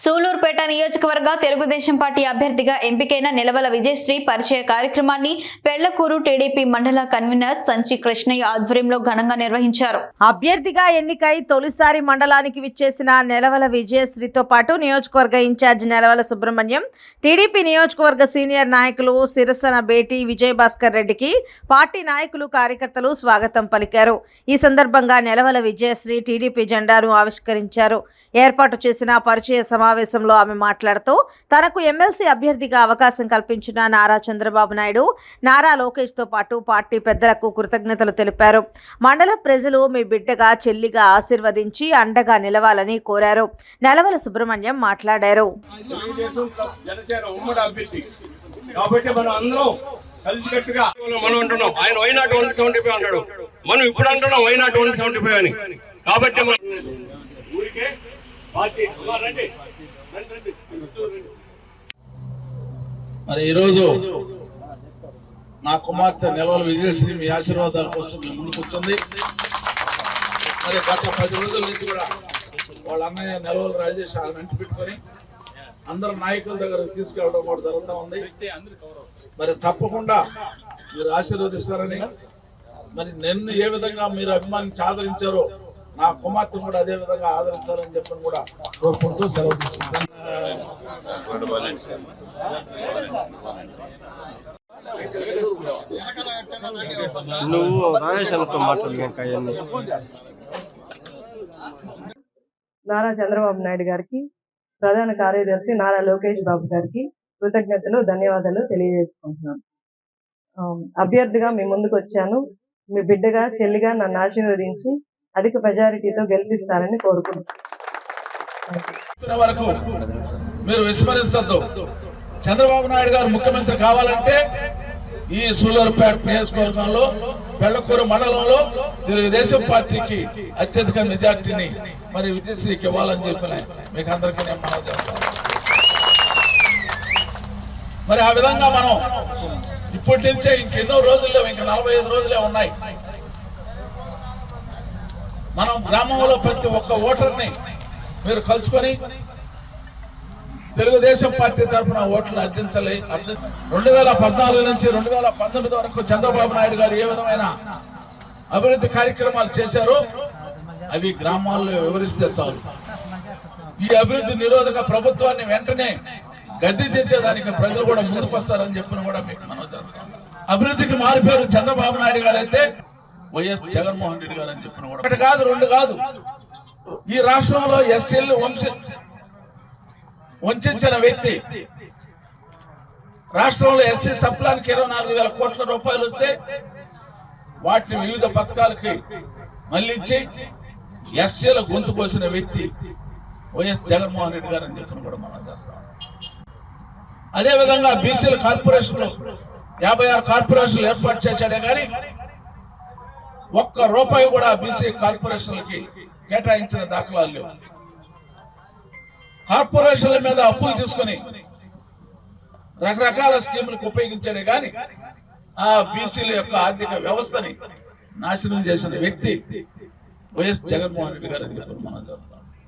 సూలూరుపేట నియోజకవర్గ తెలుగుదేశం పార్టీ అభ్యర్థిగా ఎంపికైన నిలవల విజయశ్రీ పరిచయ కార్యక్రమాన్ని పెళ్లకూరు టీడీపీ మండల కన్వీనర్ సంచి కృష్ణయ్య ఆధ్వర్యంలో ఘనంగా నిర్వహించారు. అభ్యర్థిగా ఎన్నికై తొలిసారి మండలానికి విచ్చేసిన నిలవల విజయశ్రీతో పాటు నియోజకవర్గ ఇన్ఛార్జ్ నిలవల సుబ్రహ్మణ్యం, టీడీపీ నియోజకవర్గ సీనియర్ నాయకులు సిరసన బేటి విజయభాస్కర్ రెడ్డికి పార్టీ నాయకులు కార్యకర్తలు స్వాగతం పలికారు. ఈ సందర్భంగా నిలవల విజయశ్రీ టీడీపీ జెండాను ఆవిష్కరించారు. ఏర్పాటు చేసిన పరిచయ సమావేశంలో ఆమె మాట్లాడుతూ తనకు ఎమ్మెల్సీ అభ్యర్థిగా అవకాశం కల్పించిన నారా చంద్రబాబు నాయుడు, నారా లోకేష్ తో పాటు పార్టీ పెద్దలకు కృతజ్ఞతలు తెలిపారు. మండల ప్రజలు మీ బిడ్డగా చెల్లిగా ఆశీర్వదించి అండగా నిలవాలని కోరారు. నెలవల సుబ్రహ్మణ్యం మాట్లాడారు. కలిసికట్టుగా మనం అంటున్నాం, ఆయన వై నాట్ 175 అన్నాడు, మనం ఇప్పుడు అంటున్నాం వై నాట్ 175 అని. కాబట్టి ఊరికే మరి ఈరోజు నా కుమార్తె నిలవల విజయశ్రీ మీ ఆశీర్వాదాల కోసం మీ ముందుకు వచ్చింది. మరి గత 10 రోజుల నుంచి కూడా వాళ్ళ అన్నయ్య నిలవల రాజేష్ వెంట పెట్టుకొని అందరు నాయకుల దగ్గరకు తీసుకెళ్ళడం కూడా జరుగుతూ ఉంది. మరి తప్పకుండా మీరు ఆశీర్వదిస్తారని, మరి నన్ను ఏ విధంగా మీరు అభిమానించి ఆదరించారో నా కుమార్తె కూడా అదే విధంగా ఆదరించాలని చెప్పని కూడా కోరుకుంటూ సెలవు తీసుకుంటాను. నారా చంద్రబాబు నాయుడు గారికి, ప్రధాన కార్యదర్శి నారా లోకేష్ బాబు గారికి కృతజ్ఞతలు, ధన్యవాదాలు తెలియజేసుకుంటున్నాను. అభ్యర్థిగా మీ ముందుకు వచ్చాను. మీ బిడ్డగా చెల్లిగా నన్ను ఆశీర్వదించి అధిక మెజారిటీతో గెలిపిస్తారని కోరుకుంటున్నాను. వరకు మీరు విస్మరించద్దు. చంద్రబాబు నాయుడు గారు ముఖ్యమంత్రి కావాలంటే ఈ సూలూరుపేట నియోజకవర్గంలో పెళ్లకూరు మండలంలో తెలుగుదేశం పార్టీకి అత్యధిక మెజార్టీని మరి విజయశ్రీకి ఇవ్వాలని చెప్పి మీకు అందరికీ నేను మనవి చేస్తాను. మరి ఆ విధంగా మనం ఇప్పటి నుంచే ఇంకెన్నో రోజుల్లో, ఇంకా 45 రోజులే ఉన్నాయి. మనం గ్రామంలో ప్రతి ఒక్క ఓటర్ని మీరు కలుసుకొని తెలుగుదేశం పార్టీ తరఫున ఓట్లు అందించాలి. 2014 నుంచి 2019 వరకు చంద్రబాబు నాయుడు గారు ఏ విధమైన అభివృద్ధి కార్యక్రమాలు చేశారో అవి గ్రామాల్లో వివరిస్తే చాలు. ఈ అభివృద్ధి నిరోధక ప్రభుత్వాన్ని వెంటనే గద్దె దించేదానికి ప్రజలు కూడా ముందుకు వస్తారని చెప్పిన కూడా మీకు మనం చేస్తాం. అభివృద్ధికి మారిపోయారు చంద్రబాబు నాయుడు గారు అయితే వైఎస్ జగన్మోహన్ రెడ్డి గారు అని చెప్పిన కూడా ఒకటి కాదు, 2 కాదు. ఈ రాష్ట్రంలో ఎస్సీలు వంచిన వ్యక్తి, రాష్ట్రంలో ఎస్సీ సప్లానికి 24,000 కోట్ల రూపాయలు వస్తే వాటిని వివిధ పథకాలకి మళ్ళించి ఎస్సీల గొంతు కోసిన వ్యక్తి వైఎస్ జగన్మోహన్ రెడ్డి గారు అని చెప్పిన కూడా మనం చేస్తాం. అదేవిధంగా బీసీల కార్పొరేషన్లు 56 కార్పొరేషన్లు ఏర్పాటు చేశాడే కానీ ₹1 కూడా బీసీ కార్పొరేషన్లకి కేటాయించిన దాఖలాలు లేవు. కార్పొరేషన్ల మీద అప్పులు తీసుకుని రకరకాల స్కీములకు ఉపయోగించాడే కానీ ఆ బీసీల యొక్క ఆర్థిక వ్యవస్థని నాశనం చేసిన వ్యక్తి వైఎస్ జగన్మోహన్ రెడ్డి గారు అని చెప్పి మనం చేస్తాం.